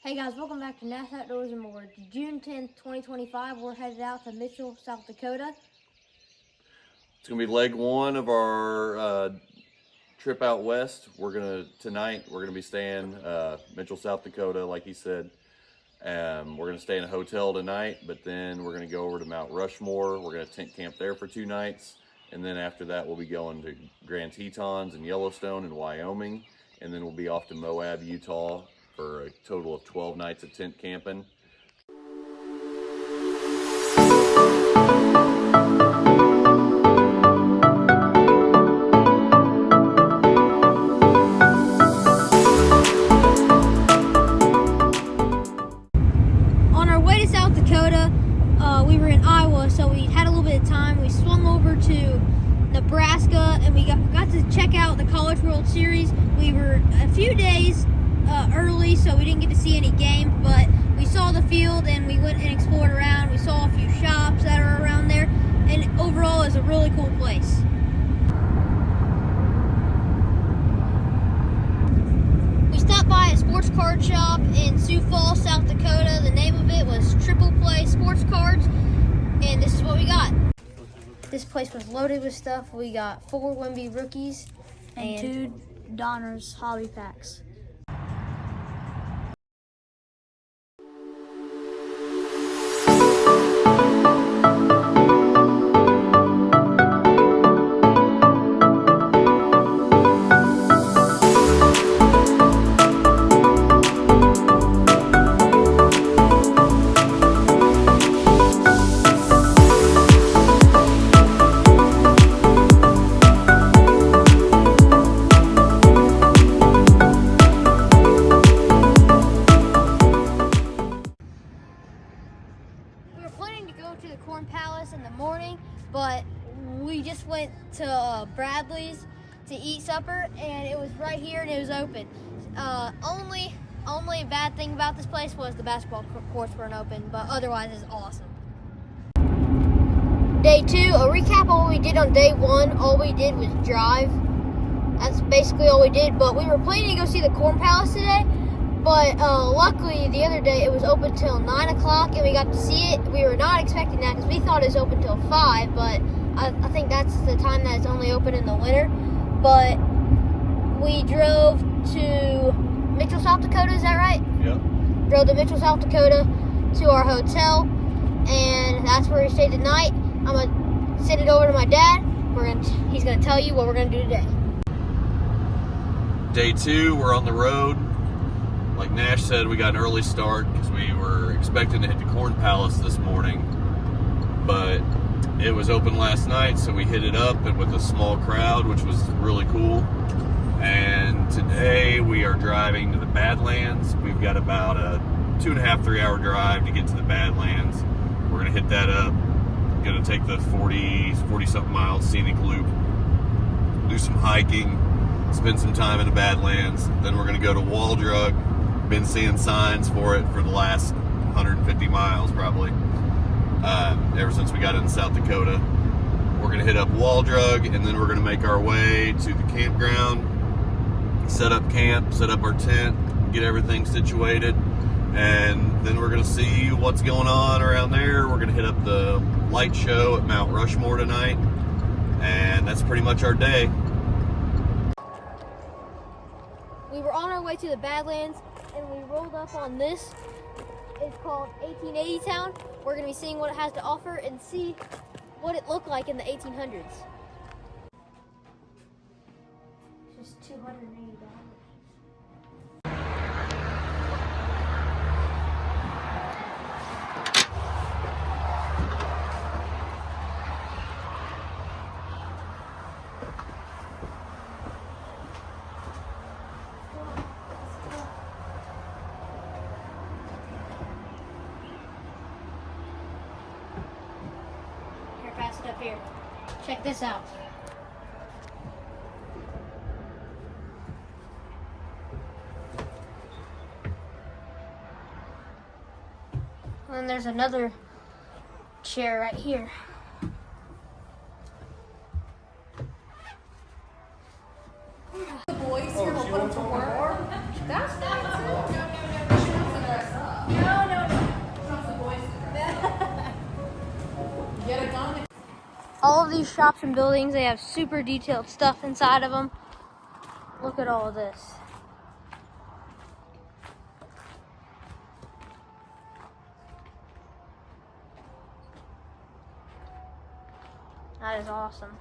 Hey guys, welcome back to Nash Outdoors and More. June 10th, 2025, we're headed out to Mitchell, South Dakota. It's gonna be leg one of our trip out west. Tonight we're gonna be staying Mitchell, South Dakota, like he said. We're gonna stay in a hotel tonight, but then we're gonna go over to Mount Rushmore. We're gonna tent camp there for 2 nights, and then after that we'll be going to Grand Tetons and Yellowstone in Wyoming, and then we'll be off to Moab, Utah for a total of 12 nights of tent camping. On our way to South Dakota, we were in Iowa, so we had a little bit of time. We swung over to Nebraska and we got to check out the College World Series. We were a few days early, so we didn't get to see any game, but we saw the field and we went and explored around. We saw a few shops that are around there, and overall it's a really cool place. We stopped by a sports card shop in Sioux Falls, South Dakota. The name of it was Triple Play Sports Cards, and this is what we got. This place was loaded with stuff. We got 4 Wemby rookies and 2 Donner's hobby packs. In the morning, but we just went to Bradley's to eat supper, and it was right here and it was open. Only bad thing about this place was the basketball courts weren't open, but otherwise it's awesome. Day 2, a recap of what we did on day 1. All we did was drive. That's basically all we did, but we were planning to go see the Corn Palace today. But luckily, the other day, it was open till 9 o'clock, and we got to see it. We were not expecting that because we thought it was open till 5, but I think that's the time that it's only open in the winter. But we drove to Mitchell, South Dakota, is that right? Yep. Drove to Mitchell, South Dakota to our hotel, and that's where we stayed the night. I'm going to send it over to my dad. He's going to tell you what we're going to do today. Day 2, we're on the road. Like Nash said, we got an early start because we were expecting to hit the Corn Palace this morning, but it was open last night, so we hit it up and with a small crowd, which was really cool. And today we are driving to the Badlands. We've got about a 2.5-3 hour drive to get to the Badlands. We're gonna hit that up. Gonna take the 40-something mile scenic loop, do some hiking, spend some time in the Badlands. Then we're gonna go to Waldrug. Been seeing signs for it for the last 150 miles probably, ever since we got into South Dakota. We're gonna hit up Waldrug, and then we're gonna make our way to the campground, set up camp, set up our tent, get everything situated, and then we're gonna see what's going on around there. We're gonna hit up the light show at Mount Rushmore tonight, and that's pretty much our day. We were on our way to the Badlands, and we rolled up on this. It's called 1880 Town. We're going to be seeing what it has to offer and see what it looked like in the 1800s. It's just $280. Pass it up here. Check this out. And then there's another chair right here. The boys here will put them to work. That's nice. No. of these shops and buildings, they have super detailed stuff inside of them. Look at all of this. That is awesome.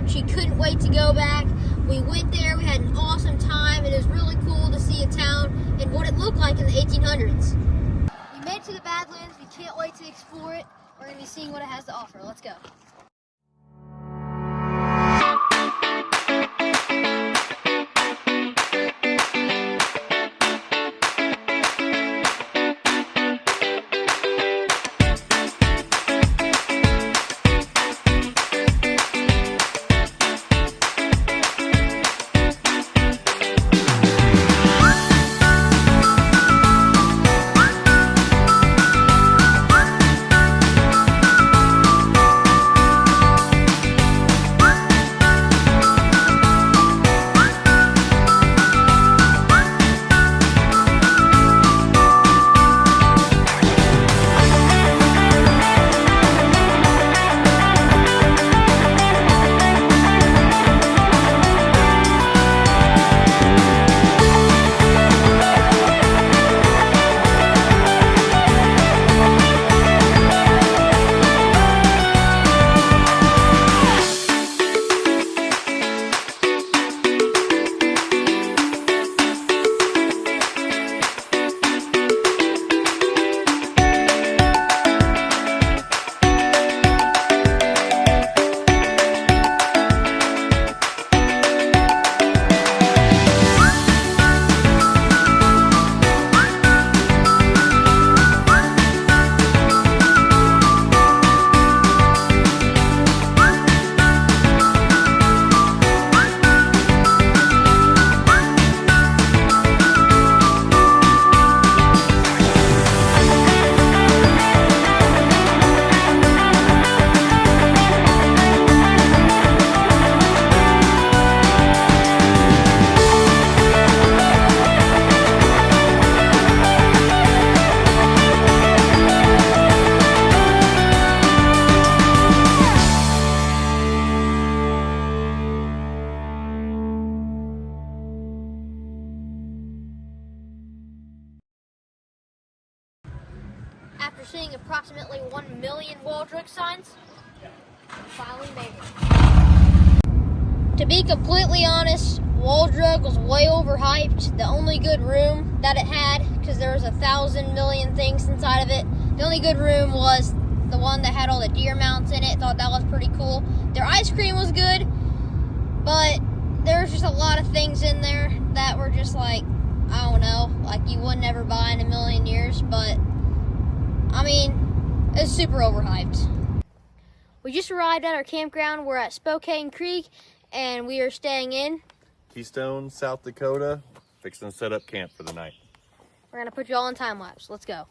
She couldn't wait to go back. We went there, we had an awesome time. It was really cool to see a town and what it looked like in the 1800s. We made it to the Badlands. We can't wait to explore it. We're going to be seeing what it has to offer. Let's go. After seeing approximately 1 million wall drug signs, we finally made it. To be completely honest, Wall Drug was way overhyped. The only good room that it had, because there was 1,000 million things inside of it, the only good room was the one that had all the deer mounts in it. Thought that was pretty cool. Their ice cream was good, but there was just a lot of things in there that were just like, I don't know, like you would never buy in a million years, but I mean, it's super overhyped. We just arrived at our campground. We're at Spokane Creek, and we are staying in Keystone, South Dakota, fixing to set up camp for the night. We're gonna put you all in time lapse. Let's go.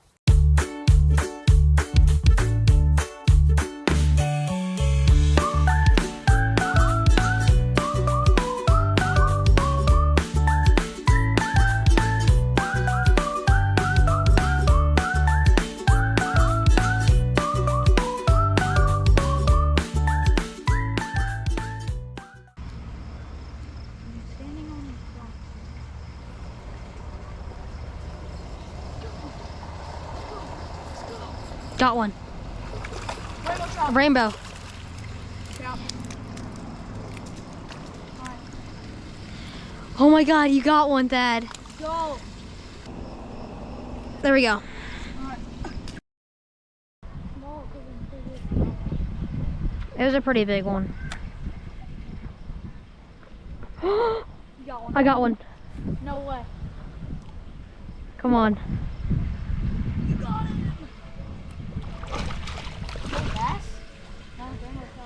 Got one. A rainbow. Trout. Oh my God, you got one, Thad. Go. There we go. It was a pretty big one. You got one. I got one. No way. Come on. You got him.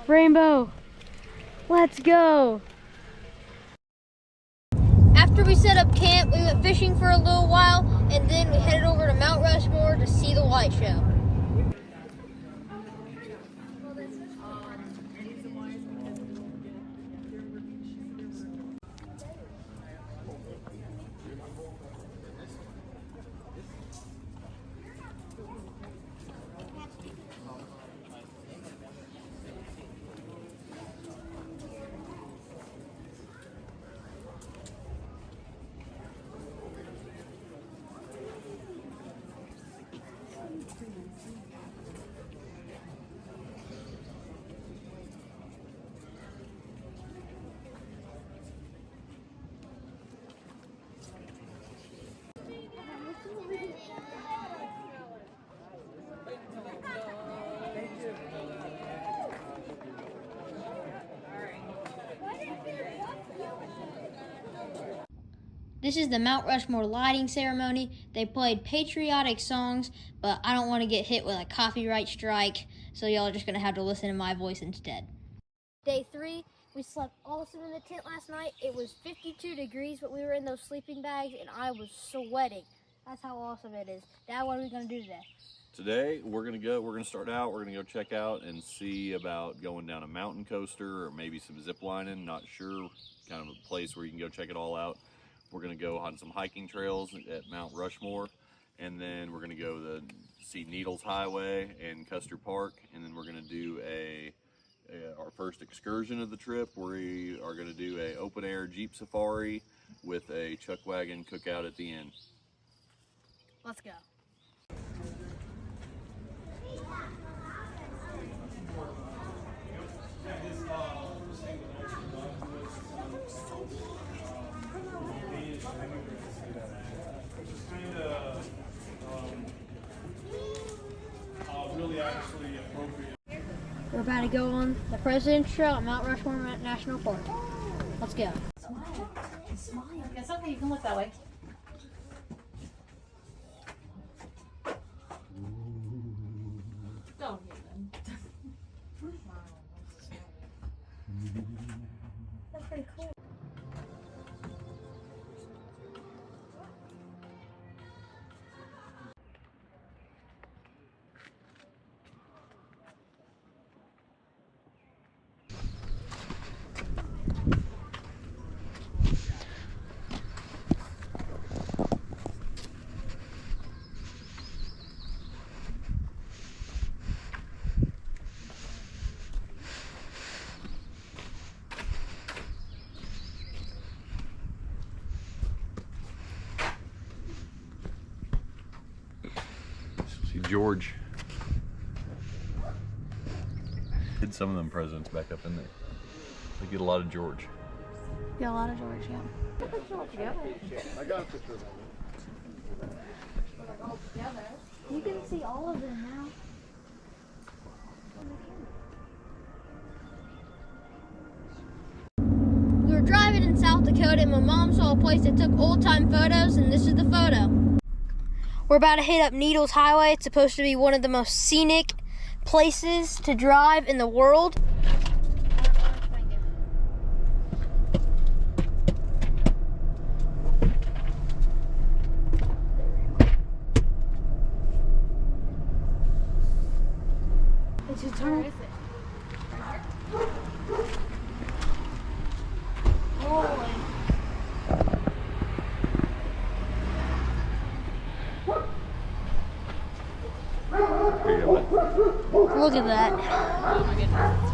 Rainbow. Let's go. After we set up camp, we went fishing for a little while, and then we headed over to Mount Rushmore to see the light show. This is the Mount Rushmore lighting ceremony. They played patriotic songs, but I don't want to get hit with a copyright strike, so y'all are just going to have to listen to my voice instead. Day 3, we slept awesome in the tent last night. It was 52 degrees, but we were in those sleeping bags, and I was sweating. That's how awesome it is. Dad, what are we going to do today? Today we're gonna start out. We're gonna go check out and see about going down a mountain coaster or maybe some zip lining. Not sure, kind of a place where you can go check it all out. We're gonna go on some hiking trails at Mount Rushmore, and then we're gonna go see Needles Highway and Custer Park, and then we're gonna do our first excursion of the trip. We are gonna do a open air Jeep safari with a chuckwagon cookout at the end. Let's go. We're about to go on the President's Trail at Mount Rushmore National Park. Let's go. Smile. It's okay, you can look that way. Don't hit them. That's pretty cool. See George. Hid some of them presidents back up in there. They get a lot of George. Yeah, a lot of George, yeah. I got a picture of that. You can see all of them now. We were driving in South Dakota and my mom saw a place that took old-time photos, and this is the photo. We're about to hit up Needles Highway. It's supposed to be one of the most scenic places to drive in the world. It's your turn. Where is it? Look at that. Oh my goodness.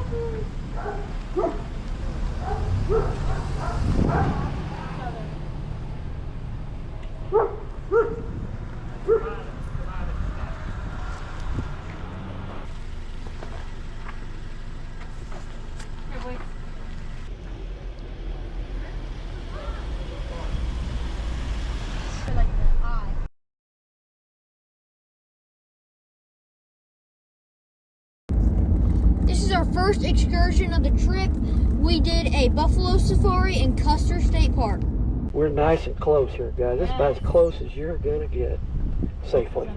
Here, boy. For like the eye. This is our first excursion of the trip. We did a buffalo safari in Custer State Park. We're nice and close here, guys. This is about as close as you're gonna get safely.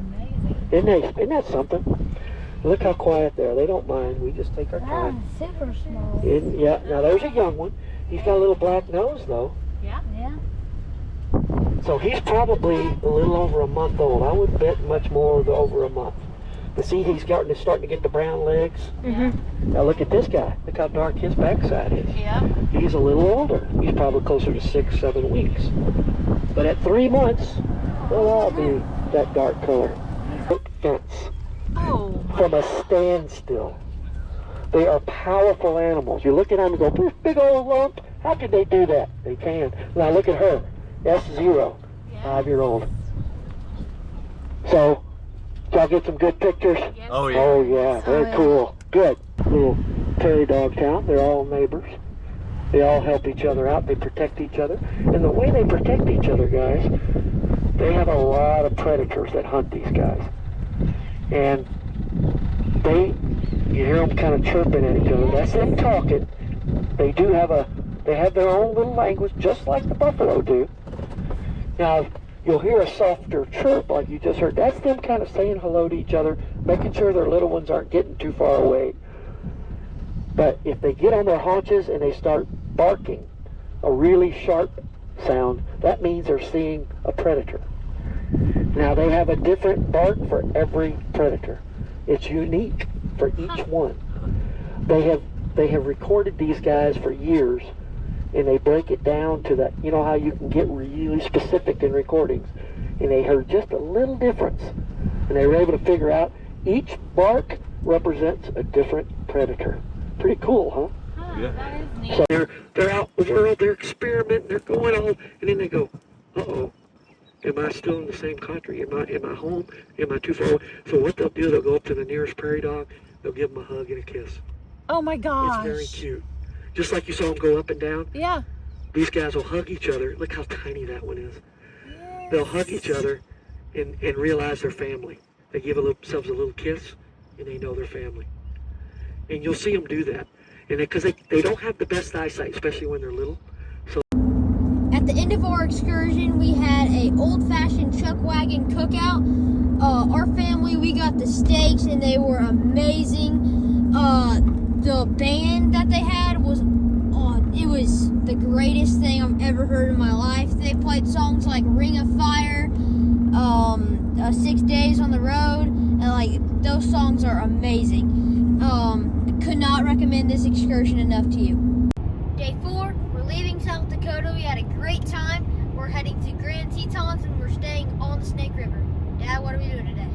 Amazing. Isn't that something? Look how quiet they are. They don't mind. We just take our time. Super small. Yeah, now there's a young one. He's got a little black nose though. Yeah. Yeah. So he's probably a little over a month old. I would bet much more over a month. But see, he's starting to get the brown legs. Mm-hmm. Now look at this guy. Look how dark his backside is. Yeah. He's a little older. He's probably closer to 6, 7 weeks. But at 3 months, they'll all be that dark color. Fence Oh. from a standstill. They are powerful animals. You look at them and go, "This big old lump." How can they do that? They can. Now look at her. S0, 5-year-old. So, did y'all get some good pictures? Oh yeah. Oh yeah, very cool. Good. Little prairie dog town. They're all neighbors. They all help each other out. They protect each other. And the way they protect each other, guys, they have a lot of predators that hunt these guys. And you hear them kind of chirping at each other. That's them talking. They have their own little language, just like the buffalo do. Now, you'll hear a softer chirp like you just heard. That's them kind of saying hello to each other, making sure their little ones aren't getting too far away. But if they get on their haunches and they start barking, a really sharp sound, that means they're seeing a predator. Now, they have a different bark for every predator. It's unique for each one. They have recorded these guys for years, and they break it down to that. You know how you can get really specific in recordings, and they heard just a little difference, and they were able to figure out each bark represents a different predator. Pretty cool, huh? Yeah. That is neat. So they're out in the world, they're experimenting, they're going on, and then they go, uh-oh, am I still in the same country? Am I home? Am I too far away? So what they'll do, they'll go up to the nearest prairie dog, they'll give them a hug and a kiss. Oh my gosh. It's very cute. Just like you saw them go up and down, Yeah. these guys will hug each other. Look how tiny that one is. They'll hug each other and realize they're family. They give themselves a little kiss, and they know they're family. And you'll see them do that. And because they don't have the best eyesight, especially when they're little. At the end of our excursion, we had a old-fashioned chuckwagon cookout. Our family, we got the steaks, and they were amazing. The band that they had was the greatest thing I've ever heard in my life. They played songs like Ring of Fire, 6 Days on the Road, and those songs are amazing. Could not recommend this excursion enough to you. Day 4, we're leaving South Dakota. We had a great time. We're heading to Grand Tetons, and we're staying on the Snake River. Dad, what are we doing today?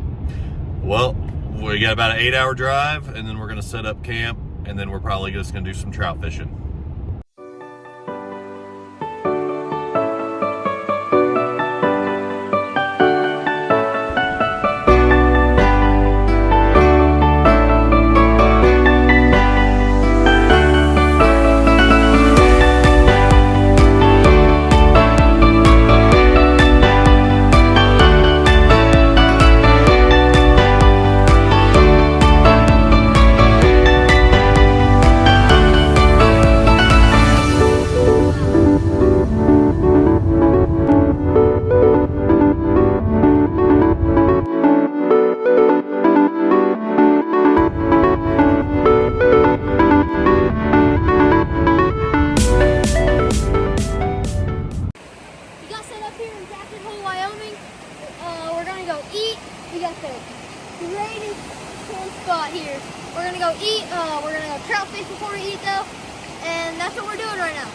Well, we got about an 8-hour drive, and then we're gonna set up camp, and then we're probably just gonna do some trout fishing. Wyoming. We're gonna go eat. We got the greatest camp spot here. We're gonna go eat. We're gonna go trout fish before we eat though, and that's what we're doing right now.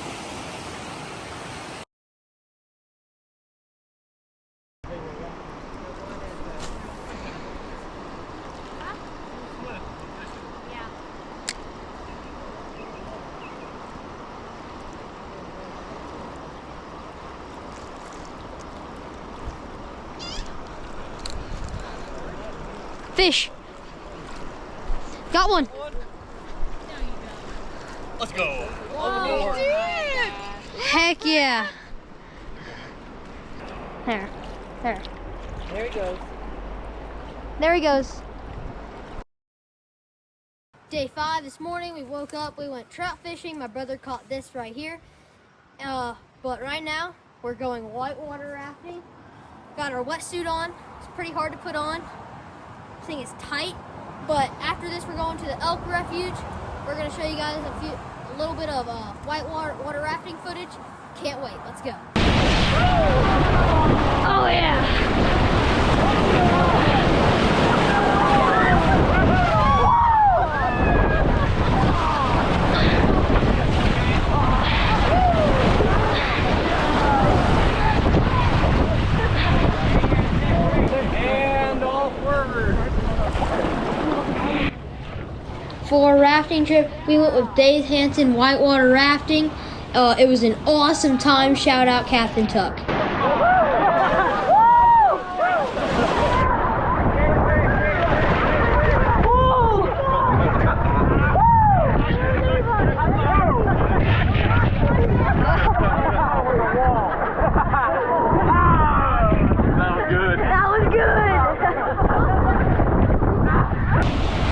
Fish. Got one. Let's go. Oh, heck yeah. There. There. There he goes. There he goes. Day 5 this morning, we woke up, we went trout fishing. My brother caught this right here. But right now, We're going whitewater rafting. Got our wetsuit on. It's pretty hard to put on. This thing is tight. But after this, we're going to the elk refuge. We're gonna show you guys a little bit of whitewater rafting footage. Can't wait. Let's go. Oh yeah. For our rafting trip, we went with Dave Hansen whitewater rafting. It was an awesome time. Shout out Captain Tuck. That was good.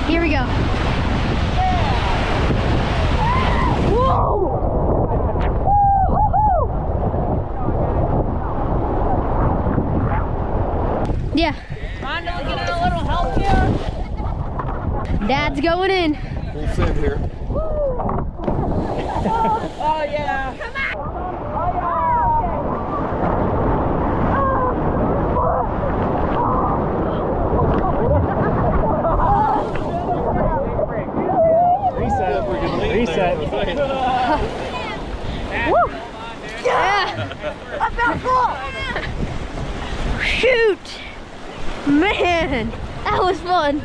Here we go. Yeah. Rhonda, we get a little help here. Dad's going in. Full send here. Oh yeah. Come on. Reset. Woo! Yeah! I felt full! Shoot! Man! That was fun!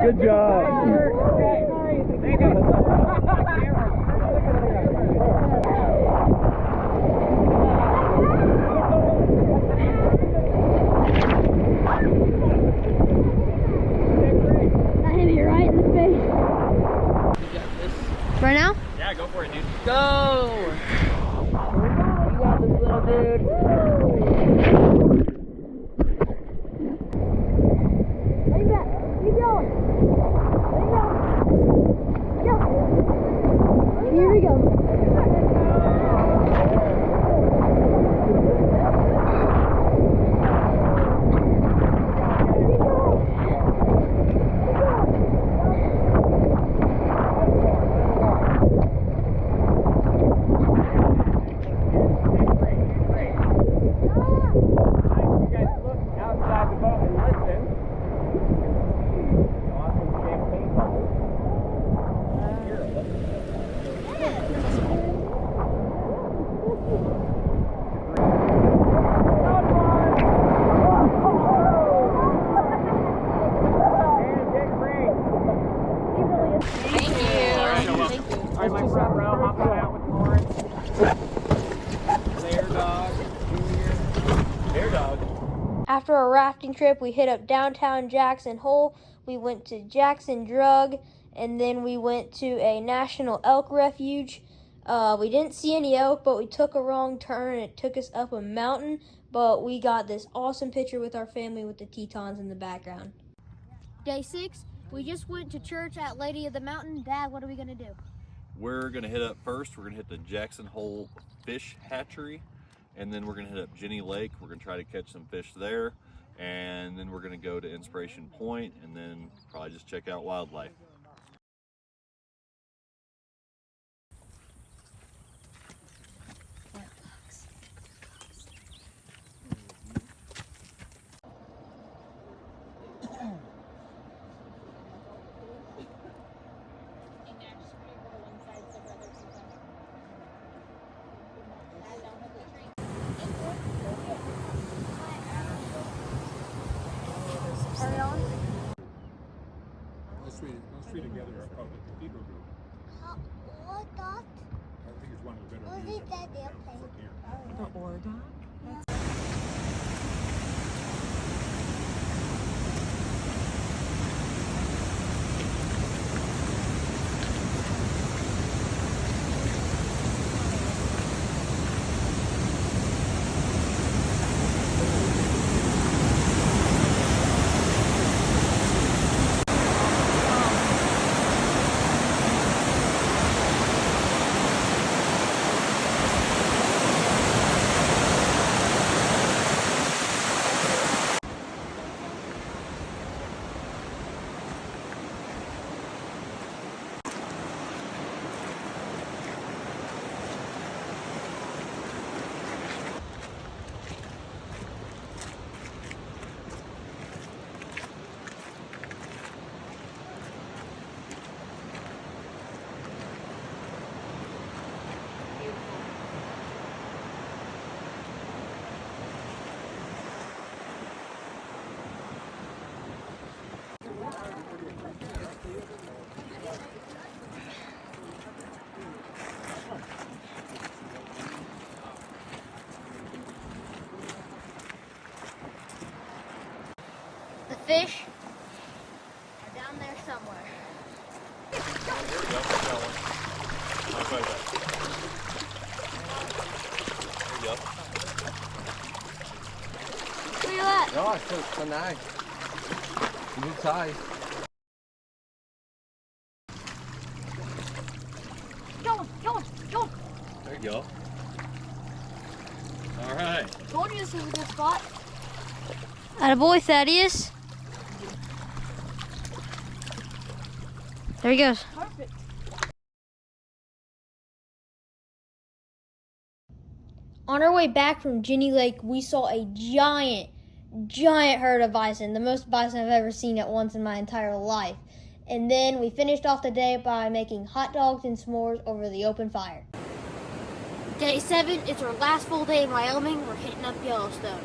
Good job. That hit me right in the face. Right now? Yeah, go for it, dude. Go. You got this little dude. Lean back. Keep going. Lean back. Go. Here we go. All right, my front row, hopping out with the horns. Bear dog. Bear dog. After our rafting trip, we hit up downtown Jackson Hole. We went to Jackson Drug, and then we went to a national elk refuge. We didn't see any elk, but we took a wrong turn and it took us up a mountain. But we got this awesome picture with our family with the Tetons in the background. Day 6, we just went to church at Lady of the Mountain. Dad, what are we gonna do? We're gonna hit up first. We're gonna hit the Jackson Hole Fish Hatchery, and then we're gonna hit up Jenny Lake. We're gonna try to catch some fish there, and then we're gonna go to Inspiration Point, and then probably just check out wildlife. Those three together are called the cathedral group. What dot? I think it's one of the better Was views it that airplane? from here. The Ordon? fish are down there somewhere. Here we go. Got one. I'll go back. There you go. Look at that. Ja, så nice. Good size. Go on. There you go. All right. Told you this was a good spot. Attaboy, Thaddeus. There he goes. Perfect. On our way back from Jenny Lake, we saw a giant herd of bison. The most bison I've ever seen at once in my entire life. And then we finished off the day by making hot dogs and s'mores over the open fire. Day 7, it's our last full day in Wyoming. We're hitting up Yellowstone.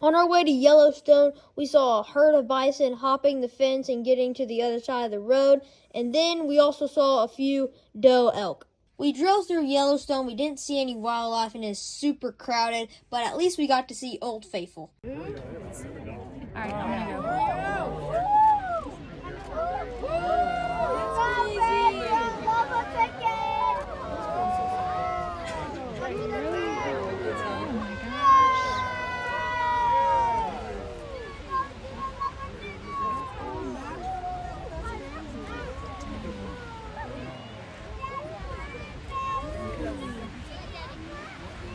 On our way to Yellowstone, we saw a herd of bison hopping the fence and getting to the other side of the road. And then we also saw a few doe elk. We drove through Yellowstone. We didn't see any wildlife and it's super crowded, but at least we got to see Old Faithful. All right, I'm gonna go.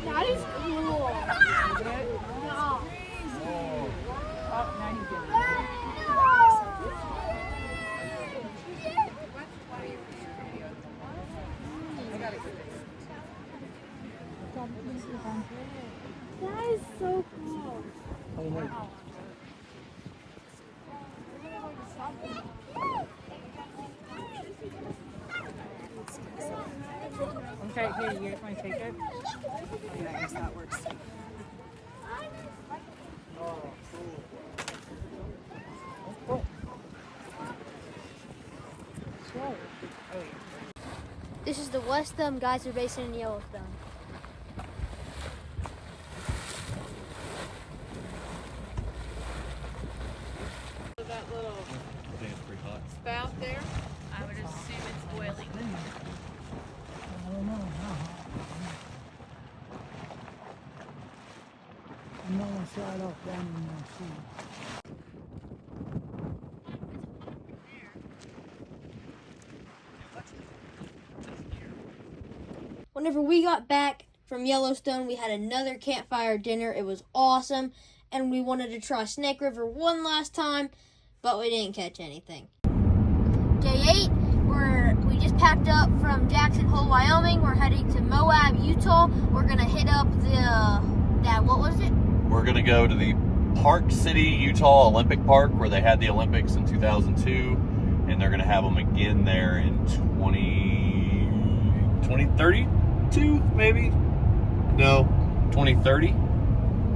That is cool. No. Oh, now you get it. That is so cool. Wow. Okay, here, you guys want to take it? Yeah, I guess that works. This is the West Geyser Basin in Yellowstone. That little I think it's pretty hot. spout there, I would assume it's boiling. I'm not gonna slide off down in my seat. Whenever we got back from Yellowstone, we had another campfire dinner. It was awesome, and we wanted to try Snake River one last time, but we didn't catch anything. Day 8, we just packed up from Jackson Hole, Wyoming. We're heading to Moab, Utah. We're gonna hit up what was it? We're going to go to the Park City, Utah Olympic Park, where they had the Olympics in 2002, and they're going to have them again there in 2032, maybe? No, 2030?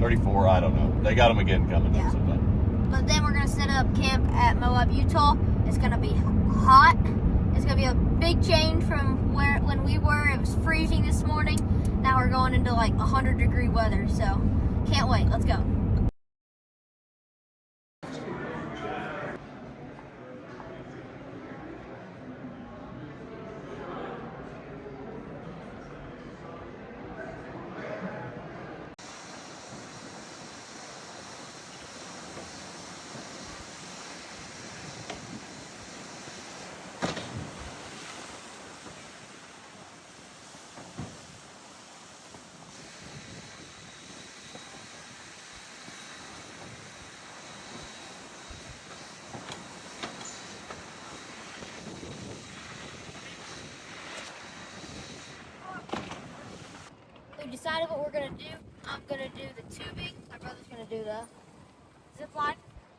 34, I don't know. They got them again coming. Yeah. Sometime. But then we're gonna set up camp at Moab, Utah. It's gonna be hot. It's gonna be a big change from when we were. It was freezing this morning. Now we're going into like 100-degree weather, so can't wait. Let's go. We decided what we're gonna do. I'm gonna do the tubing. My brother's gonna do the zip line.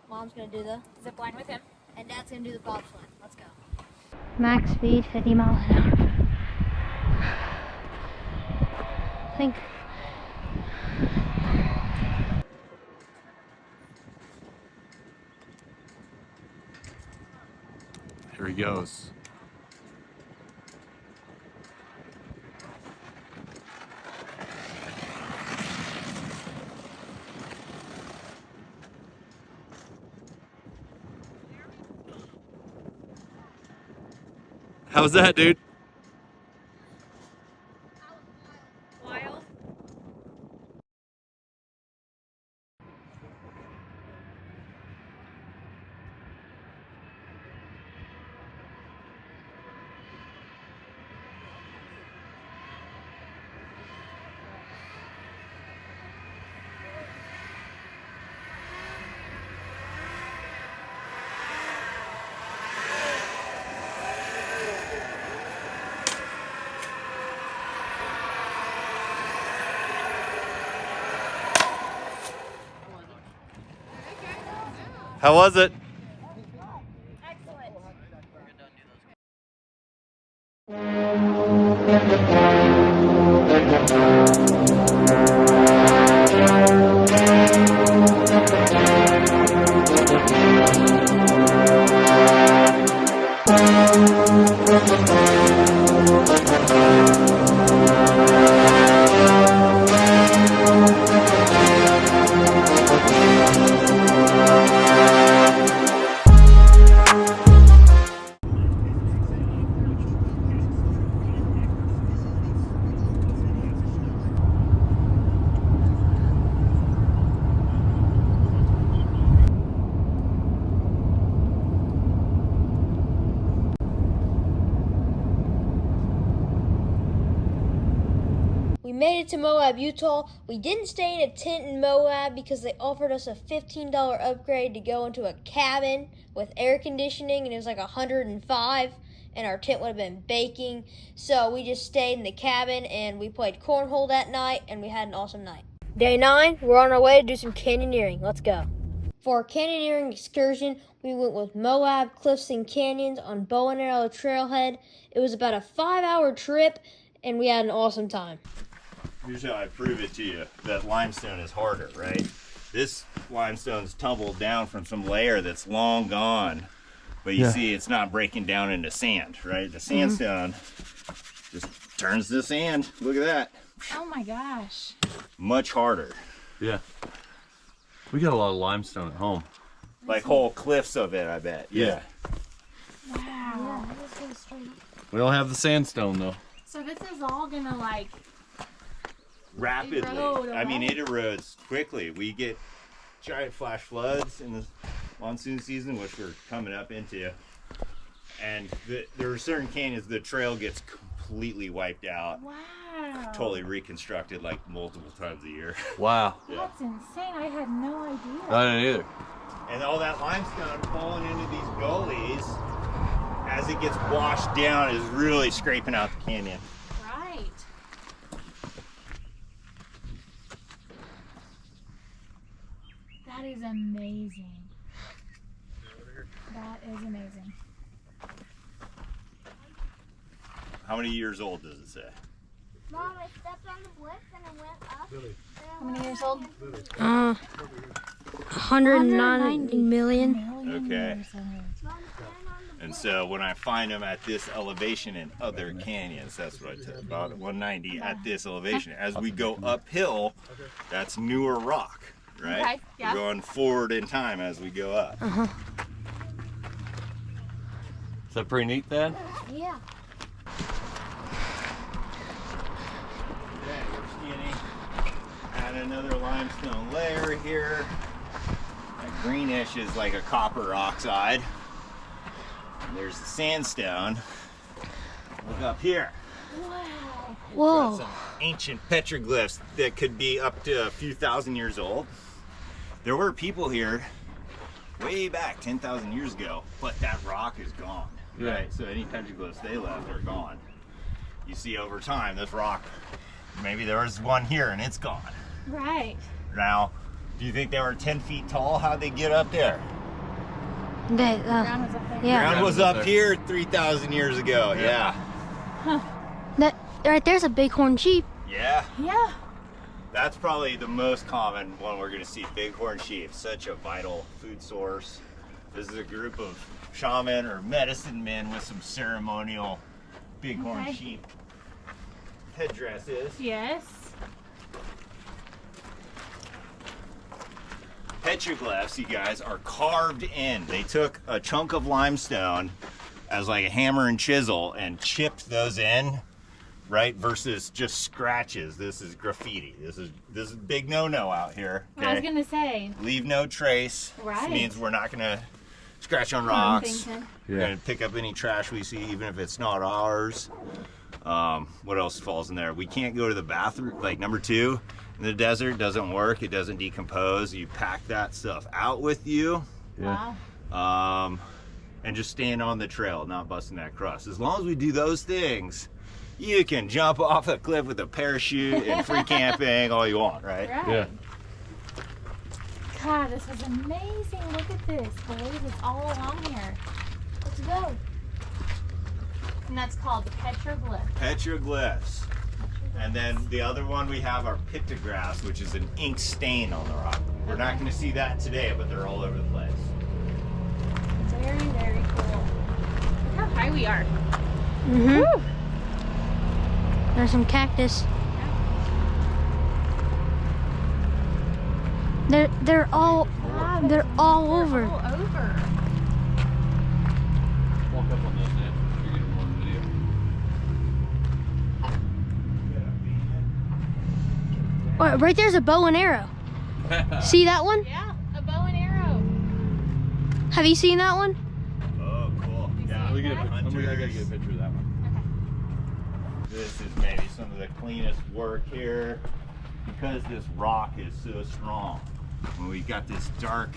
Mom's gonna do the Zip line with him. and Dad's gonna do the bobsled. Let's go. Max speed 50 miles an hour. I think. Here he goes. How was that, dude? Wild. How was it? We made it to Moab, Utah. We didn't stay in a tent in Moab because they offered us a $15 upgrade to go into a cabin with air conditioning, and it was like 105, and our tent would have been baking. So we just stayed in the cabin, and we played cornhole that night, and we had an awesome night. Day 9, we're on our way to do some canyoneering. Let's go. For our canyoneering excursion, we went with Moab Cliffs and Canyons on Bow and Arrow Trailhead. It was about a 5-hour trip, and we had an awesome time. Here's how I prove it to you, that limestone is harder, right? This limestone's tumbled down from some layer that's long gone, but you see it's not breaking down into sand, right? The sandstone just turns to sand. Look at that. Oh my gosh. Much harder. Yeah. We got a lot of limestone at home. Like whole cliffs of it, I bet. Yeah. Wow. We don't have the sandstone though. So this is all gonna like Rapidly. erode I mean, away? it erodes quickly. We get giant flash floods in the monsoon season, which we're coming up into. And there are certain canyons, the trail gets completely wiped out. Wow. Totally reconstructed like multiple times a year. Wow. That's insane. I had no idea. I didn't either. And all that limestone falling into these gullies, as it gets washed down, is really scraping out the canyon. Right. That is amazing. That is amazing. How many years old does it say? Mom, I stepped on the blitz and I went up. How many years old? 190 million. Okay. Years old. Mom, stand on the And so when I find them at this elevation in other canyons, that's what I took, about 190 at this elevation. As we go uphill, that's newer rock, right? Okay, yeah. We're going forward in time as we go up. Is that pretty neat, Dad? Yeah. Okay, we're skinny. Add another limestone layer here. That greenish is like a copper oxide. And there's the sandstone. Look up here. Whoa. Got some ancient petroglyphs that could be up to a few thousand years old. There were people here way back 10,000 years ago, but that rock is gone. Yeah. Right? So any petroglyphs they left are gone. You see over time, this rock, maybe there was one here and it's gone. Right. Now, do you think they were 10 feet tall? How'd they get up there? They, Ground was up there. yeah. Ground was up here 3,000 years ago. Yeah. That right there's a bighorn sheep. Yeah. Yeah. That's probably the most common one we're going to see, bighorn sheep. Such a vital food source. This is a group of shaman or medicine men with some ceremonial bighorn Okay. sheep headdresses. Yes. Petroglyphs, you guys, are carved in. They took a chunk of limestone, as like a hammer and chisel and chipped those in, right? Versus just scratches. This is graffiti. This is big no-no out here. Okay? I was gonna say. Leave no trace. Right. This means we're not gonna scratch on rocks. We're gonna pick up any trash we see, even if it's not ours. What else falls in there? We can't go to the bathroom. Like number 2, in the desert doesn't work. It doesn't decompose. You pack that stuff out with you. Wow. And just staying on the trail, not busting that crust. As long as we do those things, you can jump off a cliff with a parachute and free camping all you want, right? Right. Yeah. God, this was amazing. Look at this. Boys, it's all along here. Let's go. And that's called the petroglyph. Petroglyphs. And then the other one we have are pictographs, which is an ink stain on the rock. We're not going to see that today, but they're all over the place. Very, very cool. Look how high we are. Mm-hmm. There's some cactus. They're all Wow, over. They're all over. Walk up on those, man. You're getting more video. Oh, right there's a bow and arrow. See that one? Yeah, a bow and arrow. Have you seen that one? Oh, cool. Yeah, We gotta get a picture of that one. This is maybe some of the cleanest work here because this rock is so strong. When we got this dark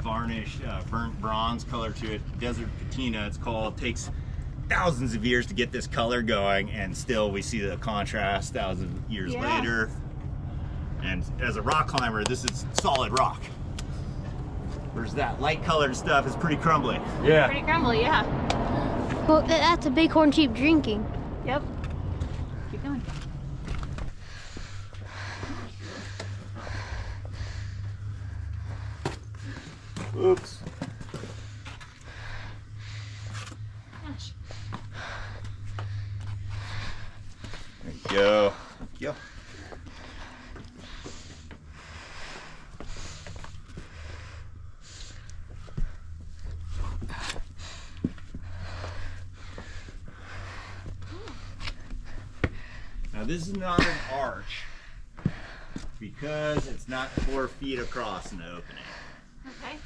varnished burnt bronze color to it, desert patina it's called, takes thousands of years to get this color going, and still we see the contrast thousands of years later. And as a rock climber, this is solid rock. Whereas that light colored stuff is pretty crumbly. Yeah. Pretty crumbly, yeah. Well, that's a bighorn sheep drinking. Yep. Keep going. Oops. Gosh. There you go. Yo. Now this is not an arch because it's not 4 feet across in the opening. Okay.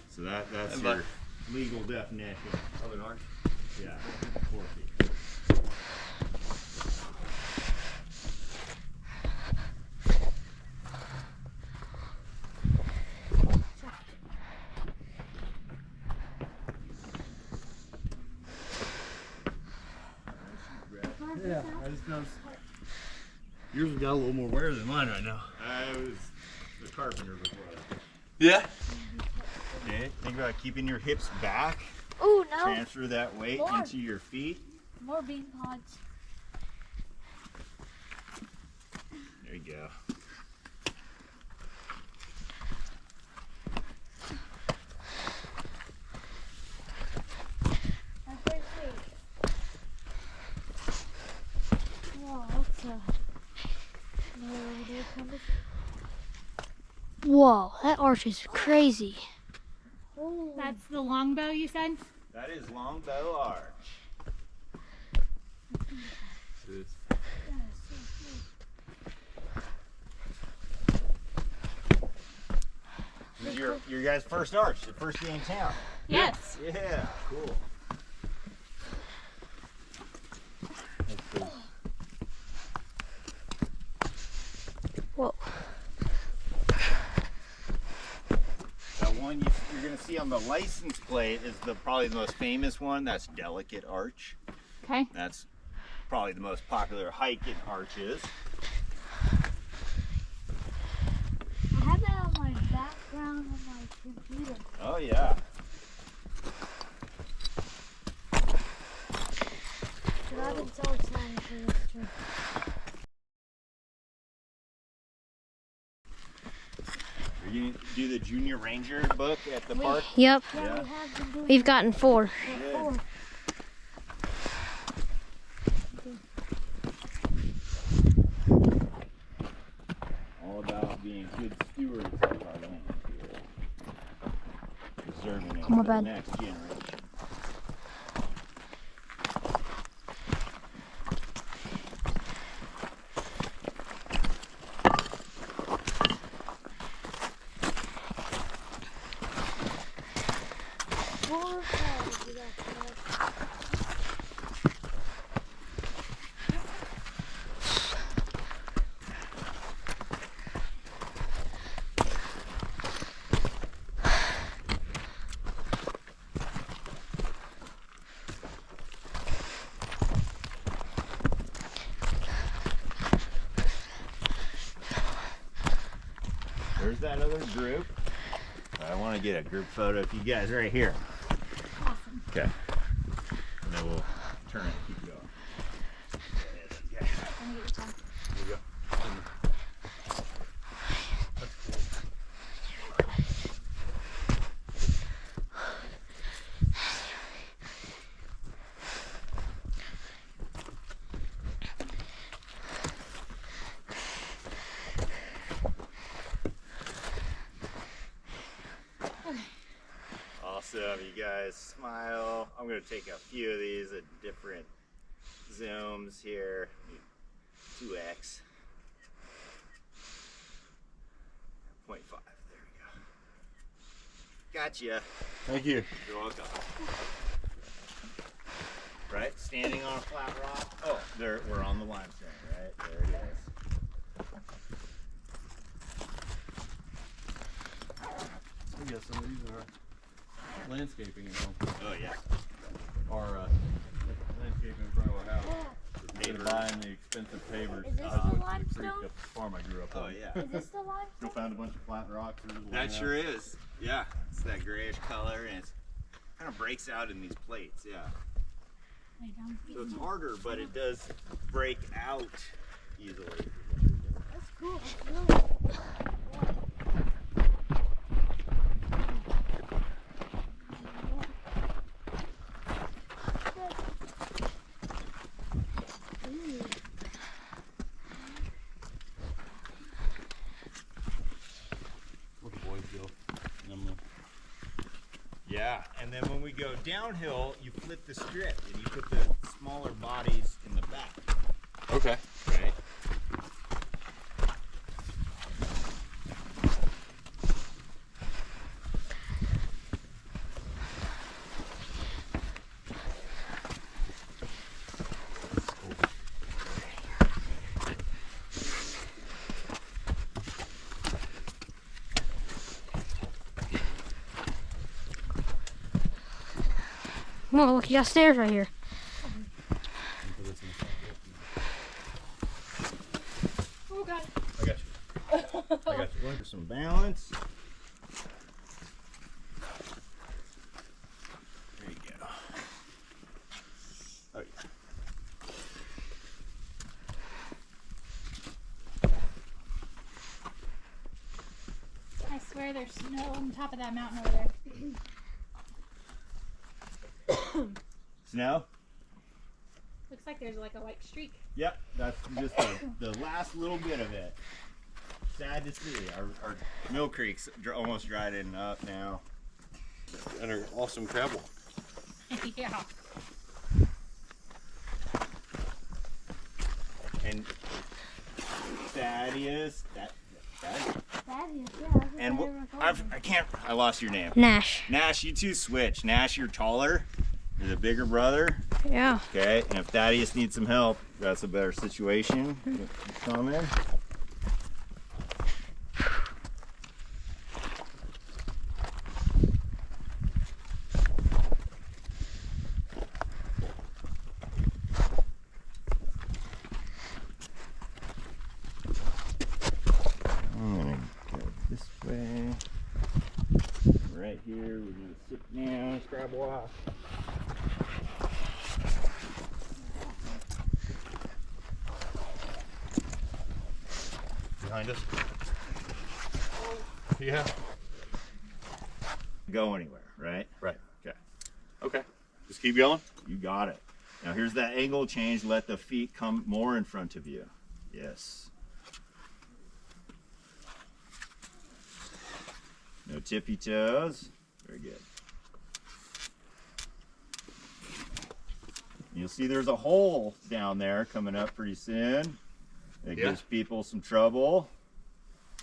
So that's your legal definition of an arch. Yeah, 4 feet. Yeah, I just noticed yours has got a little more wear than mine right now. I was the carpenter before that. Yeah. Okay, think about keeping your hips back. Oh no! Transfer that weight More. into your feet. More bean pods. There you go. That's pretty sweet. Wow, that's a... Whoa, that arch is crazy. That's the longbow you said? That is longbow arch. This is your guys' first arch, the first day in town. Yes. Yeah, cool. Whoa. That one you're going to see on the license plate is probably the most famous one. That's Delicate Arch. Okay. That's probably the most popular hike in arches. I have that on my background on my computer. Oh yeah. But I've been so excited for this trip. Are you going to do the Junior Ranger book at the park? Yep. Yeah, Yeah. we have been doing We've gotten 4. Good. four. All about being good stewards of our land here. Preserving it Oh, my for the bad. next generation. There's that other group. I want to get a group photo of you guys right here. Awesome. Okay. And then we'll turn it and keep going. Okay. Let me get your phone. Here we go. Awesome, you guys smile. I'm going to take a few of these at different zooms here. 2x. 0.5. There we go. Gotcha. Thank you. You're welcome. Right, standing on a flat rock. Oh, there, we're on the limestone, right? There it is. We got some of these in our landscaping at home. Oh yeah. Our landscaping in front of our house. Instead of buying the expensive pavers, Is this I the went to the limestone? creek up the farm I grew up on. Oh yeah. Is this the limestone? Still found a bunch of flat rocks. That sure is. Yeah, it's that grayish color, and it kind of breaks out in these plates. Yeah. Wait, I'm So it's harder, but it does break out easily. That's cool. That's really cool. Where the boys go. And I'm gonna Yeah, and then when we go downhill, you flip the strip and you put the smaller bodies in the back. Okay. Right? Well, look, you got stairs right here. Oh god. I got you. I got you. Going for some balance. There you go. Oh yeah. I swear there's snow on top of that mountain over there. Snow? Looks like there's like a white streak. Yep, that's just the last little bit of it. Sad to see. Our Mill Creek's almost dried in up now. and our awesome crab walk. Yeah. And Thaddeus, Thaddeus, yeah. and I lost your name. Nash. Nash, you two switch. Nash, you're taller. You're the bigger brother. Yeah. Okay, and if Thaddeus needs some help, that's a better situation. Come in. I'm gonna go this way. Right here, we're gonna sit down, grab a walk. Behind us? Yeah. Go anywhere, right? Right. Okay. Okay. Just keep going. You got it. Now here's that angle change. Let the feet come more in front of you. Yes. No tippy toes. Very good. You'll see there's a hole down there coming up pretty soon. It, yeah, gives people some trouble.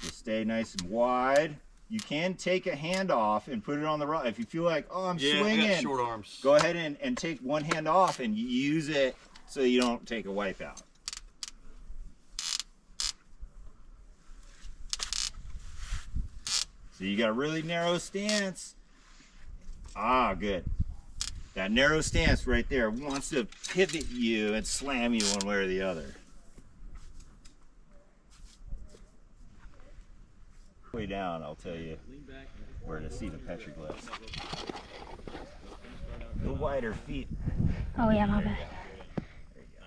Just stay nice and wide. Right. There we go. Now, I've, I can't, I lost your name. Nash. Nash, you two switch. Nash, you're taller. You're the bigger brother. Okay, and if Thaddeus needs some help, that's a better situation. Come in. You can take a hand off and put it on the rod. If you feel like, oh, I'm swinging, I got short arms. Go ahead and take one hand off and use it so you don't take a wipeout. So you got a really narrow stance. Ah, good. That narrow stance right there wants to pivot you and slam you one way or the other. Way down, I'll tell you where to see the petroglyphs. The wider feet. Oh yeah, my bad. There you go.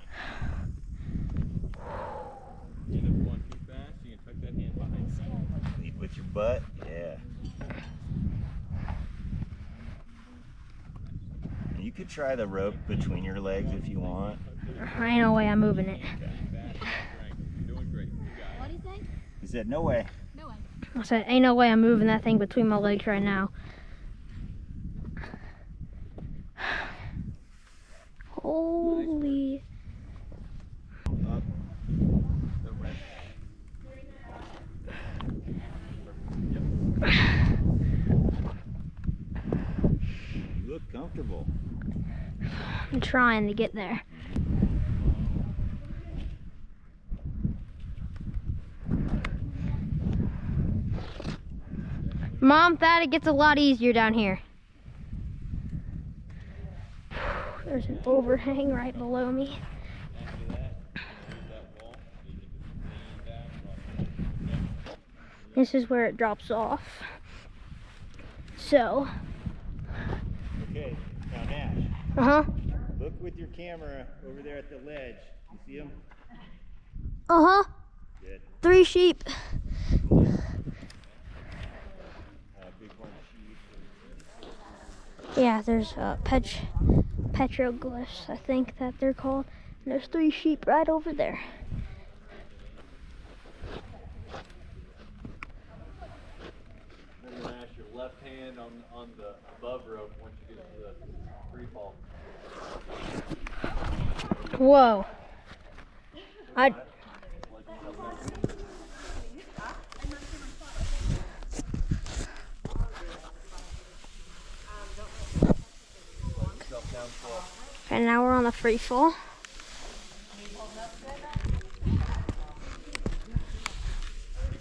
If you're going too fast, you can tuck that hand behind. Lead with your butt, yeah. You could try the rope between your legs if you want. Ain't no way I'm moving it. You're doing great. You got it. What do you think? He said, no way. No way. I said, ain't no way I'm moving that thing between my legs right now. Holy. Up. You look comfortable. I'm trying to get there. Mom, Thad, it gets a lot easier down here. There's an overhang right below me. This is where it drops off. So. Okay, now Nash, Uh-huh. look with your camera over there at the ledge. You see him? Uh-huh. Good. 3 sheep. Big horn sheep. Yeah, there's petroglyphs, I think that they're called. And there's 3 sheep right over there. Remember, Nash, your left hand on the above rope once you get to the free fall. Whoa. Okay, now we're on the free fall.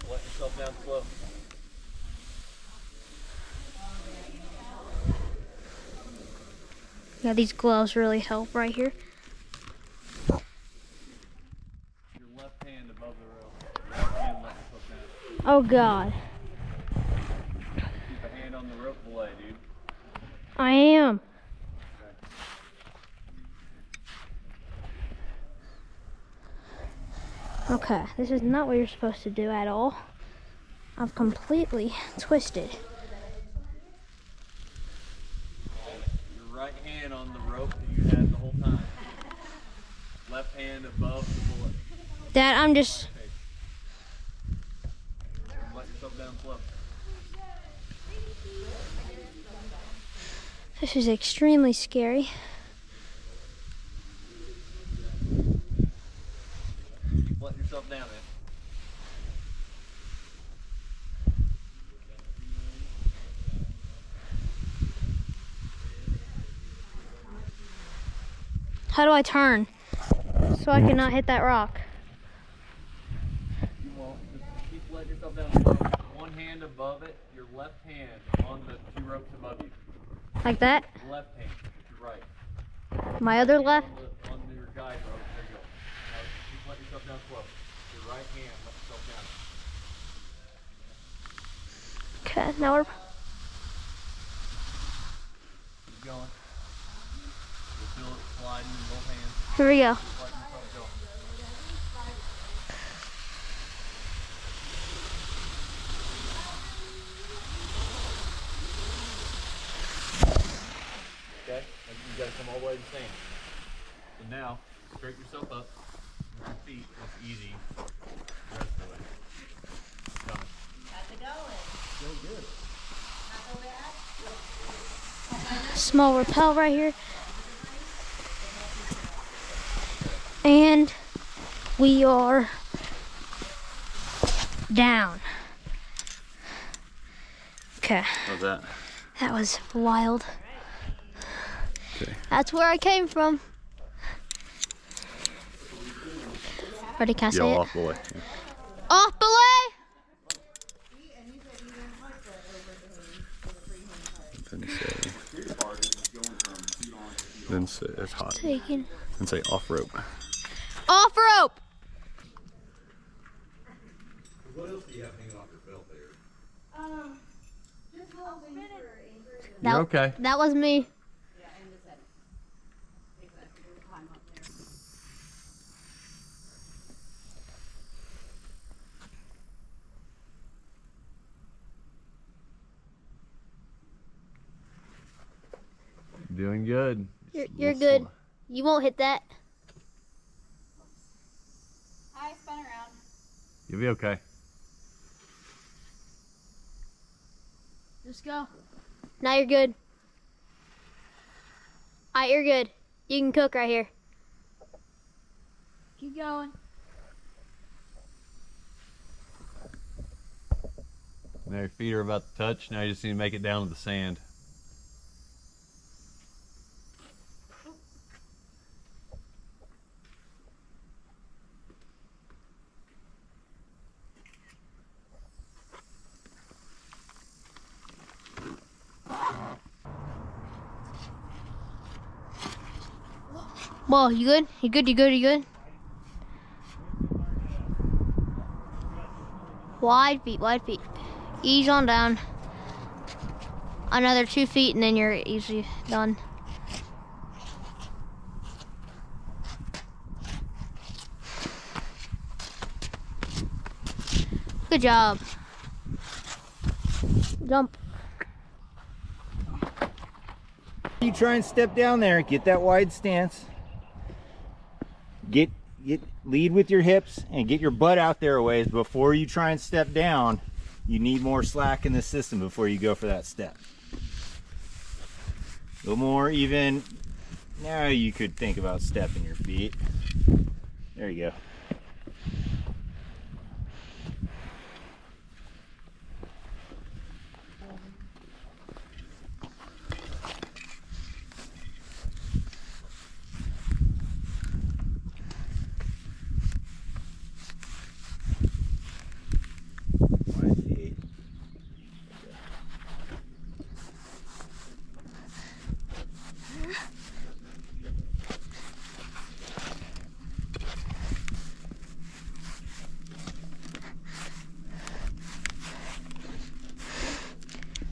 Let yourself down slow. Yeah, these gloves really help right here. Your left hand above the rope. Right hand let yourself down. Oh God. Keep a hand on the rope belay, dude. I am. Okay, this is not what you're supposed to do at all. I've completely twisted. Your right hand on the rope that you had the whole time. Left hand above the bullet. Dad, I'm just... Let yourself down slow. This is extremely scary. Let yourself down, man. How do I turn so I cannot hit that rock? You won't. Just keep letting yourself down slow. One hand above it, your left hand on the 2 ropes above you. Like that? Left hand, with your right. My other left? On your guide rope. There you go. Now, keep letting yourself down slow. Your right hand, let yourself down. Okay, now we're... Keep going. You'll feel it sliding in both hands. Here we go. Just letting yourself go. Okay, and you gotta come all the way to the sand. So now, straighten yourself up. With your feet, that's easy. The rest of it. Coming. How's it going? Feel good. Not so bad? Small rappel right here. And we are down. Okay. How's that? That was wild. Okay. That's where I came from. Ready, can I say it? Off belay. Yeah. Off belay! Then say it's hot. Taken. Then say off rope. Off rope! What else do you have hanging off your belt there? You're okay. That was me. Doing good. You're good. You won't hit that. I spun around. You'll be okay. Just go. Now you're good. Alright, you're good. You can cook right here. Keep going. Now your feet are about to touch. Now you just need to make it down to the sand. Whoa, you good? You good? You good? You good? Wide feet, wide feet. Ease on down. Another 2 feet and then you're easy done. Good job. Jump. You try and step down there, get that wide stance. Lead with your hips and get your butt out there a ways before you try and step down. You need more slack in the system before you go for that step. A little more even. Now you could think about stepping your feet. There you go.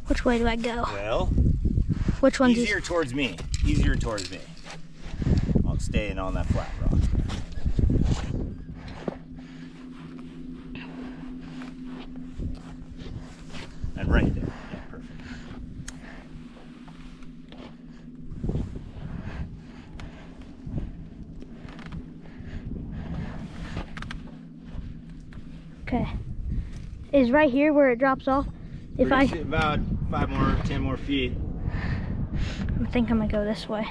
Which way do I go? Well, which one's easier towards me? Easier towards me. I'm staying on that flat rock. And right there. Yeah, perfect. Okay. Is right here where it drops off? If About 10 more feet. I think I'm gonna go this way.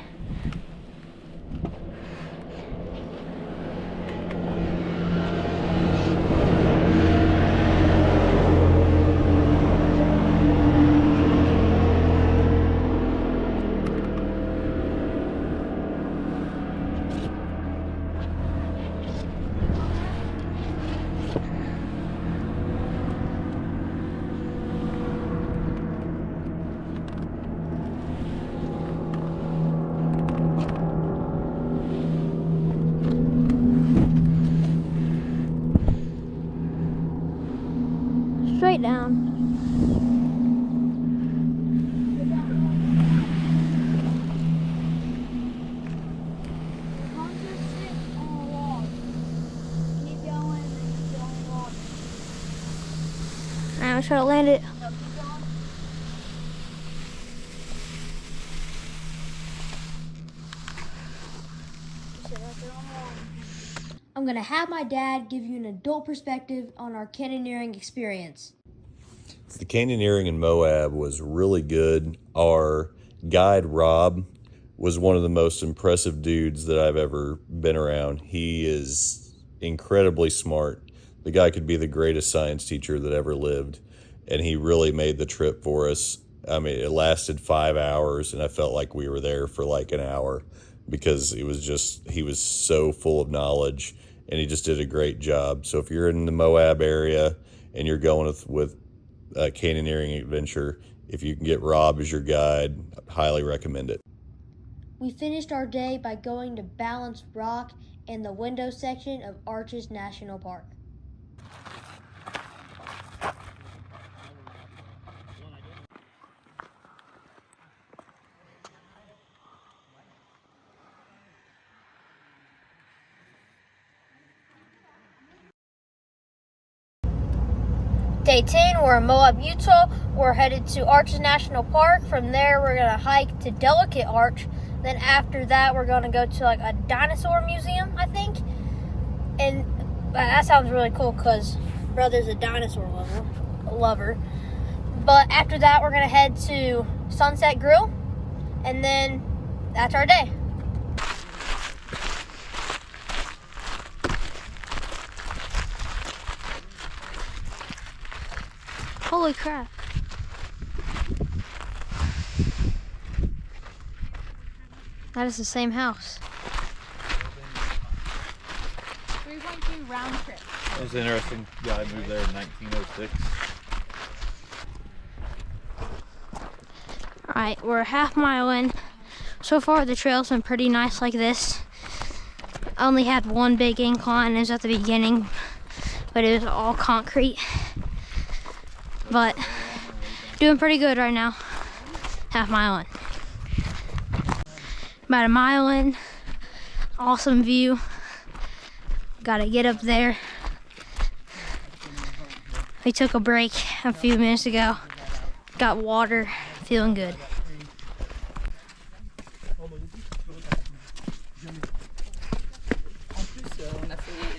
Straight down. Alright, let's try to land it. I'm gonna have my dad give you an adult perspective on our canyoneering experience. The canyoneering in Moab was really good. Our guide, Rob, was one of the most impressive dudes that I've ever been around. He is incredibly smart. The guy could be the greatest science teacher that ever lived. and he really made the trip for us. I mean, it lasted 5 hours, and I felt like we were there for like an hour because he was so full of knowledge, and he just did a great job. So if you're in the Moab area and you're going with Canyoneering adventure, if you can get Rob as your guide, I highly recommend it. We finished our day by going to Balance Rock and the window section of Arches National Park. Day 10, we're in Moab, Utah. We're headed to Arches National Park. From there, we're going to hike to Delicate Arch. Then after that, we're going to go to like a dinosaur museum, I think. And that sounds really cool because brother's a dinosaur lover. But after that, we're going to head to Sunset Grill. And then that's our day. Holy crap. That is the same house. 3.2 round trip. That was interesting. Yeah, I moved there in 1906. Alright, we're a half mile in. So far the trail's been pretty nice like this. I only had one big incline, it was at the beginning, but it was all concrete. But doing pretty good right now. Half mile in. About a mile in. Awesome view. Gotta get up there. We took a break a few minutes ago. Got water. Feeling good.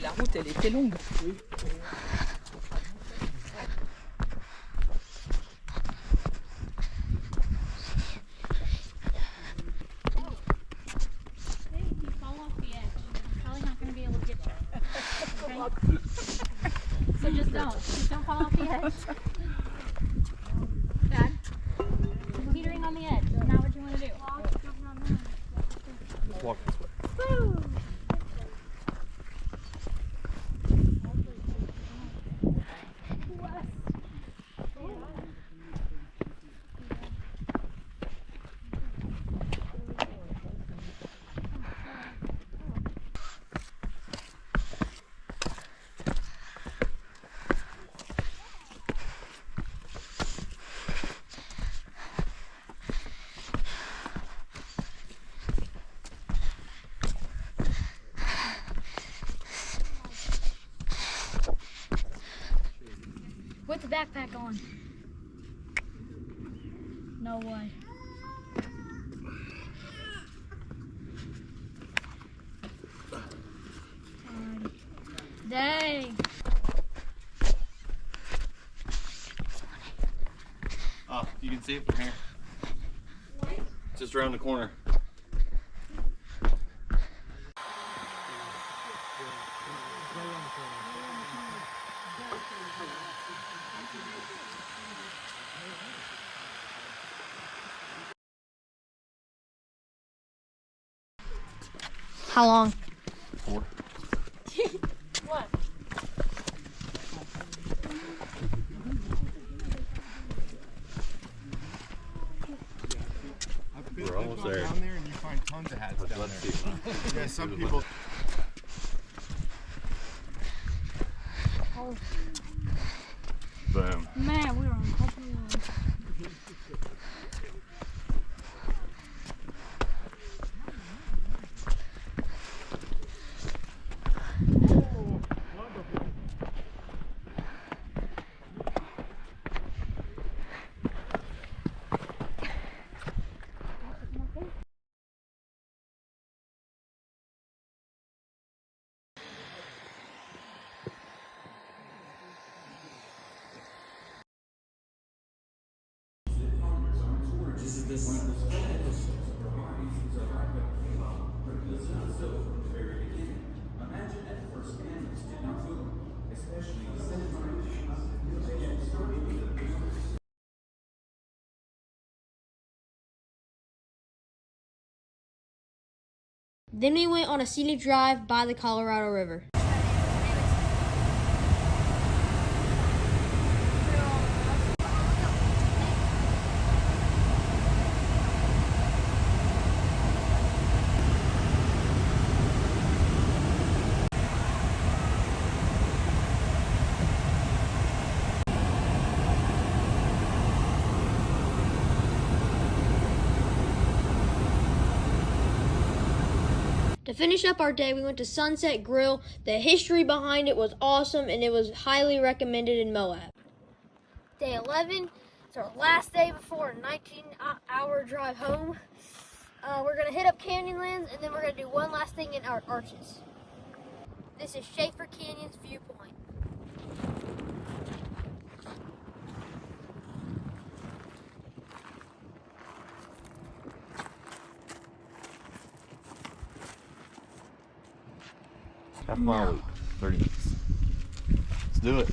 La route, elle était longue. So just don't fall off the edge. Dad, teetering on the edge. Is not what you want to do. Let's walk this way. Woo! Put the backpack on. No way. Dang. Oh, you can see it from here. Just around the corner. How long? 4. What? We're almost there. Down there and you find tons of hats down there. Yeah, some people. Boom. Man, we were on top of the Then we went on a scenic drive by the Colorado River. To finish up our day, we went to Sunset Grill. The history behind it was awesome, and it was highly recommended in Moab. Day 11, it's our last day before a 19-hour drive home. We're going to hit up Canyonlands, and then we're going to do one last thing in our arches. This is Schaefer Canyon's viewpoint. Half mile loop, 30 minutes. Let's do it.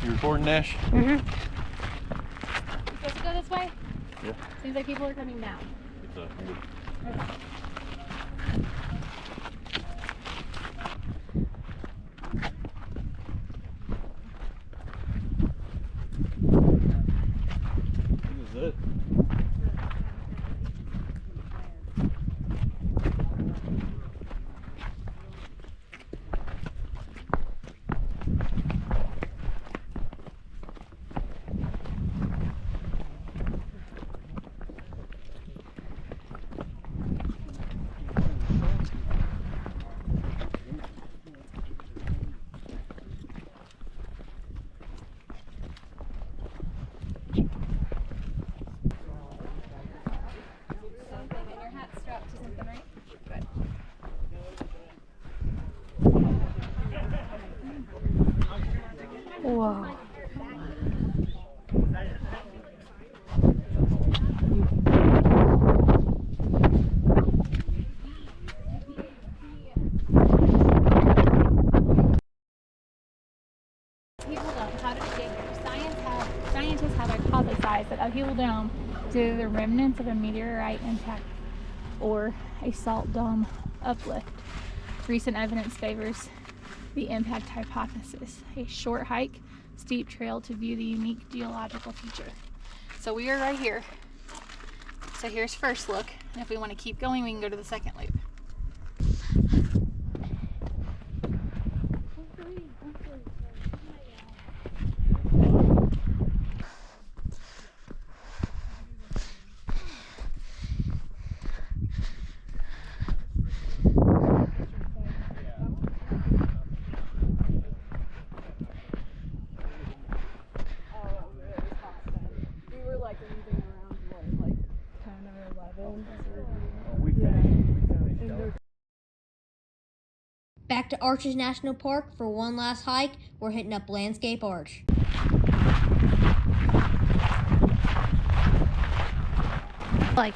You recording, Nash? Mm-hmm. You supposed to go this way? Yeah. Seems like people are coming down. It's a wood. Okay. This is it. Whoa. Scientists have hypothesized that upheaval dome is either the remnants of a meteorite impact or a salt dome uplift. Recent evidence favors the impact hypothesis, a short hike, steep trail to view the unique geological feature. So we are right here. So here's first look, and if we want to keep going, we can go to the second loop. Back to Arches National Park for one last hike. We're hitting up Landscape Arch. Like,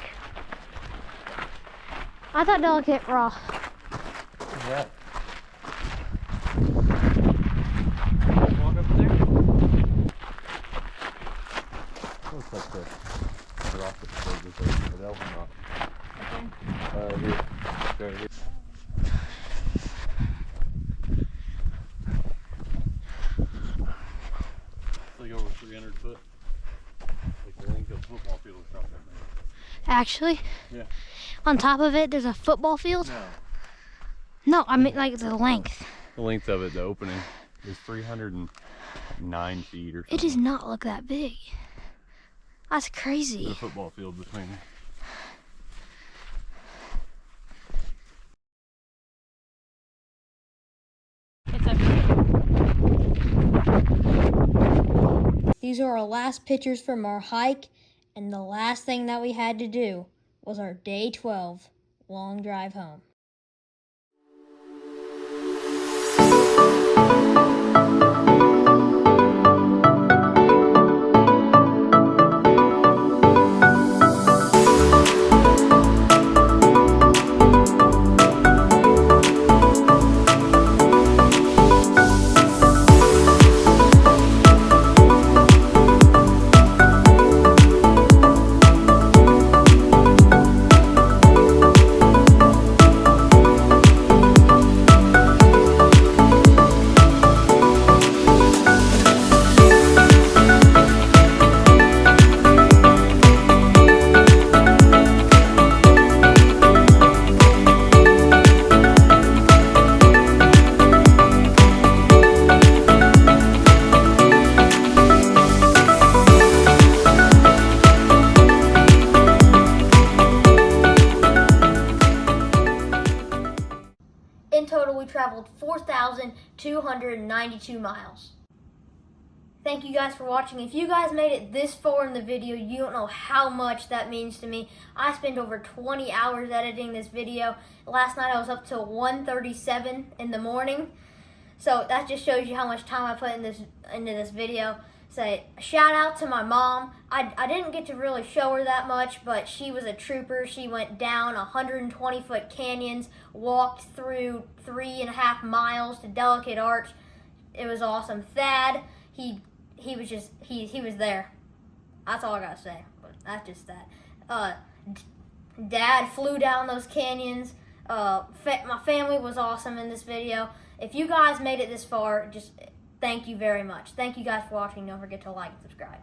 I thought they'll get raw. Yeah. Walk up there. Looks like the rock that's the Elven rock. Okay. Here. Right here. It's like over 300 foot. Like the length of a football field or something. Actually? Yeah. On top of it, there's a football field? No, I mean like the length. The length of it, the opening, is 309 feet or something. It does not look that big. That's crazy. There's a football field between them. It's up here. These are our last pictures from our hike, and the last thing that we had to do was our day 12 long drive home. we traveled 4,292 miles. Thank you guys for watching. If you guys made it this far in the video, you don't know how much that means to me. I spent over 20 hours editing this video. Last night I was up till 1:37 in the morning. So that just shows you how much time I put into this video. Say shout out to my mom. I didn't get to really show her that much, but she was a trooper. She went down 120-foot canyons, walked through 3.5 miles to Delicate Arch. It was awesome. Thad, he was there. That's all I gotta say. But that's just that. Dad flew down those canyons. My family was awesome in this video. If you guys made it this far, just thank you very much. Thank you guys for watching. Don't forget to like and subscribe.